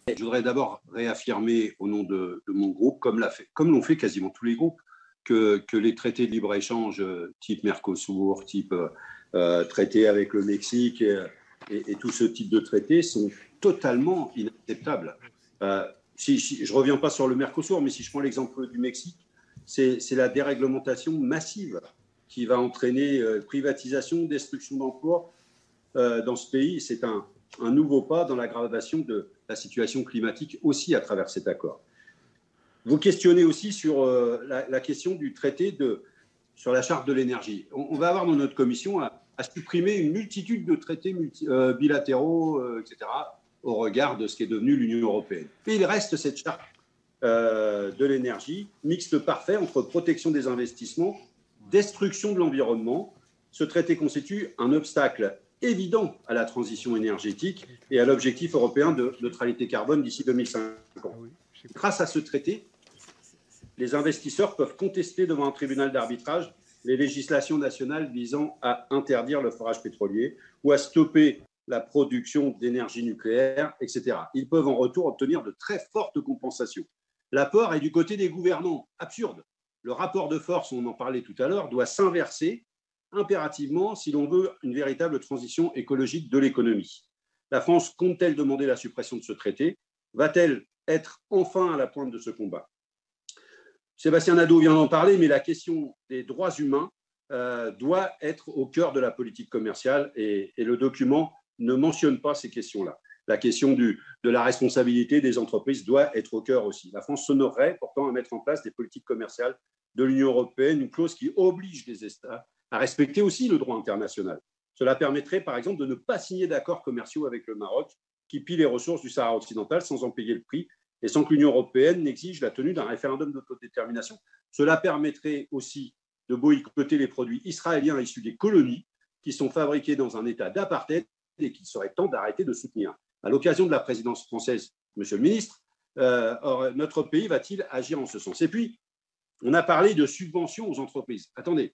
Je voudrais d'abord réaffirmer au nom de mon groupe, comme l'ont fait quasiment tous les groupes, que les traités de libre-échange type Mercosur, type traité avec le Mexique et tout ce type de traités sont totalement inacceptables. Je ne reviens pas sur le Mercosur, mais si je prends l'exemple du Mexique, c'est la déréglementation massive qui va entraîner privatisation, destruction d'emplois dans ce pays. C'est un nouveau pas dans l'aggravation de la situation climatique aussi à travers cet accord. Vous questionnez aussi sur la question du traité sur la charte de l'énergie. On va avoir dans notre commission à supprimer une multitude de traités bilatéraux, etc., au regard de ce qui est devenu l'Union européenne. Et il reste cette charte de l'énergie, mixte parfait entre protection des investissements, destruction de l'environnement. Ce traité constitue un obstacle évident à la transition énergétique et à l'objectif européen de neutralité carbone d'ici 2050. Grâce à ce traité, les investisseurs peuvent contester devant un tribunal d'arbitrage les législations nationales visant à interdire le forage pétrolier ou à stopper la production d'énergie nucléaire, etc. Ils peuvent en retour obtenir de très fortes compensations. L'apport est du côté des gouvernants. Absurde. Le rapport de force, on en parlait tout à l'heure, doit s'inverser impérativement si l'on veut une véritable transition écologique de l'économie. La France compte-t-elle demander la suppression de ce traité? Va-t-elle être enfin à la pointe de ce combat? Sébastien Nadeau vient d'en parler, mais la question des droits humains doit être au cœur de la politique commerciale et le document ne mentionne pas ces questions-là. La question de la responsabilité des entreprises doit être au cœur aussi. La France s'honorerait pourtant à mettre en place des politiques commerciales de l'Union européenne, une clause qui oblige les États à respecter aussi le droit international. Cela permettrait, par exemple, de ne pas signer d'accords commerciaux avec le Maroc, qui pille les ressources du Sahara occidental sans en payer le prix et sans que l'Union européenne n'exige la tenue d'un référendum d'autodétermination. Cela permettrait aussi de boycotter les produits israéliens issus des colonies qui sont fabriqués dans un état d'apartheid et qu'il serait temps d'arrêter de soutenir. À l'occasion de la présidence française, Monsieur le ministre, notre pays va-t-il agir en ce sens? Et puis, on a parlé de subventions aux entreprises. Attendez,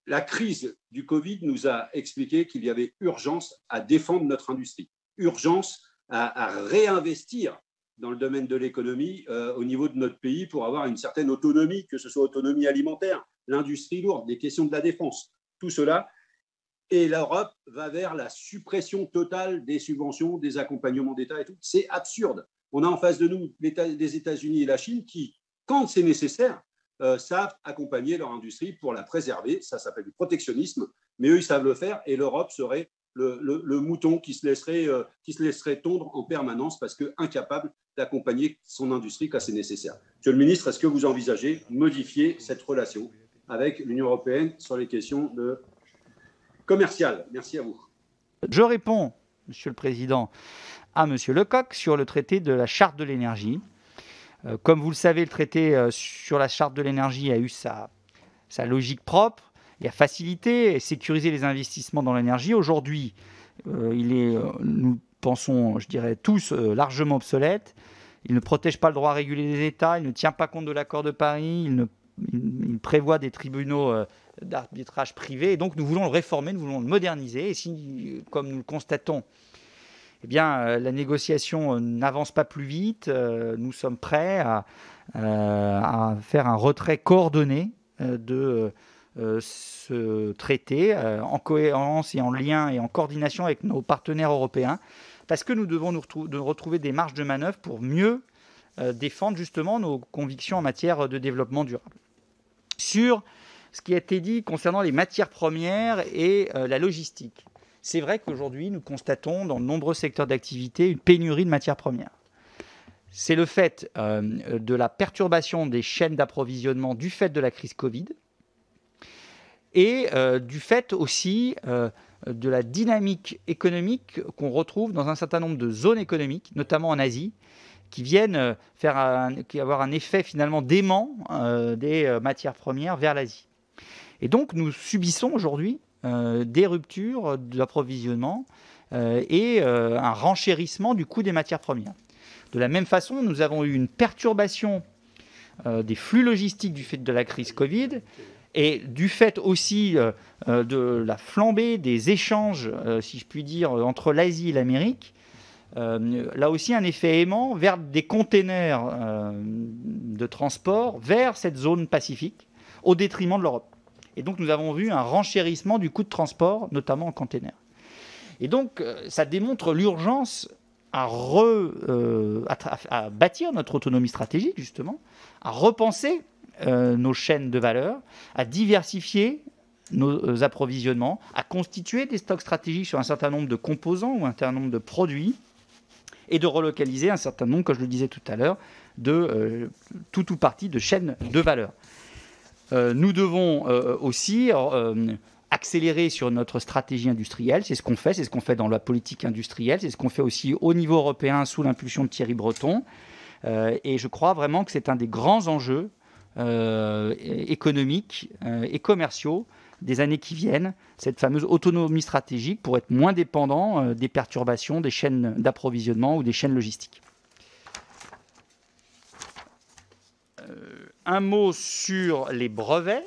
la crise du Covid nous a expliqué qu'il y avait urgence à défendre notre industrie, urgence à réinvestir dans le domaine de l'économie au niveau de notre pays pour avoir une certaine autonomie, que ce soit autonomie alimentaire, l'industrie lourde, les questions de la défense, tout cela. Et l'Europe va vers la suppression totale des subventions, des accompagnements d'État et tout. C'est absurde. On a en face de nous les États-Unis et la Chine qui, quand c'est nécessaire, savent accompagner leur industrie pour la préserver. Ça s'appelle du protectionnisme, mais eux, ils savent le faire et l'Europe serait le mouton qui se laisserait tondre en permanence parce qu'incapable d'accompagner son industrie quand c'est nécessaire. Monsieur le ministre, est-ce que vous envisagez de modifier cette relation avec l'Union européenne sur les questions commerciales? Merci à vous. Je réponds, Monsieur le Président, à Monsieur Lecoq sur le traité de la Charte de l'énergie. Comme vous le savez, le traité sur la Charte de l'énergie a eu sa logique propre. Il a facilité et sécurisé les investissements dans l'énergie. Aujourd'hui, nous pensons, je dirais tous, largement obsolète. Il ne protège pas le droit régulé des États, il ne tient pas compte de l'accord de Paris, il prévoit des tribunaux d'arbitrage privés. Et donc, nous voulons le réformer, nous voulons le moderniser. Et si, comme nous le constatons, eh bien, la négociation n'avance pas plus vite, nous sommes prêts à faire un retrait coordonné de ce traité en cohérence et en lien et en coordination avec nos partenaires européens, parce que nous devons nous retrouver des marges de manœuvre pour mieux défendre justement nos convictions en matière de développement durable. Sur ce qui a été dit concernant les matières premières et la logistique, c'est vrai qu'aujourd'hui, nous constatons dans de nombreux secteurs d'activité une pénurie de matières premières. C'est le fait de la perturbation des chaînes d'approvisionnement du fait de la crise Covid et du fait aussi de la dynamique économique qu'on retrouve dans un certain nombre de zones économiques, notamment en Asie, qui viennent avoir un effet finalement d'aimant des matières premières vers l'Asie. Et donc, nous subissons aujourd'hui des ruptures d'approvisionnement et un renchérissement du coût des matières premières. De la même façon, nous avons eu une perturbation des flux logistiques du fait de la crise Covid et du fait aussi de la flambée des échanges, si je puis dire, entre l'Asie et l'Amérique, là aussi un effet aimant vers des containers de transport vers cette zone Pacifique au détriment de l'Europe. Et donc nous avons vu un renchérissement du coût de transport, notamment en container. Et donc ça démontre l'urgence à bâtir notre autonomie stratégique, justement, à repenser nos chaînes de valeur, à diversifier nos approvisionnements, à constituer des stocks stratégiques sur un certain nombre de composants ou un certain nombre de produits, et de relocaliser un certain nombre, comme je le disais tout à l'heure, de tout ou partie de chaînes de valeur. Nous devons aussi accélérer sur notre stratégie industrielle. C'est ce qu'on fait, c'est ce qu'on fait dans la politique industrielle, c'est ce qu'on fait aussi au niveau européen sous l'impulsion de Thierry Breton. Et je crois vraiment que c'est un des grands enjeux économiques et commerciaux des années qui viennent, cette fameuse autonomie stratégique pour être moins dépendant des perturbations des chaînes d'approvisionnement ou des chaînes logistiques. Un mot sur les brevets.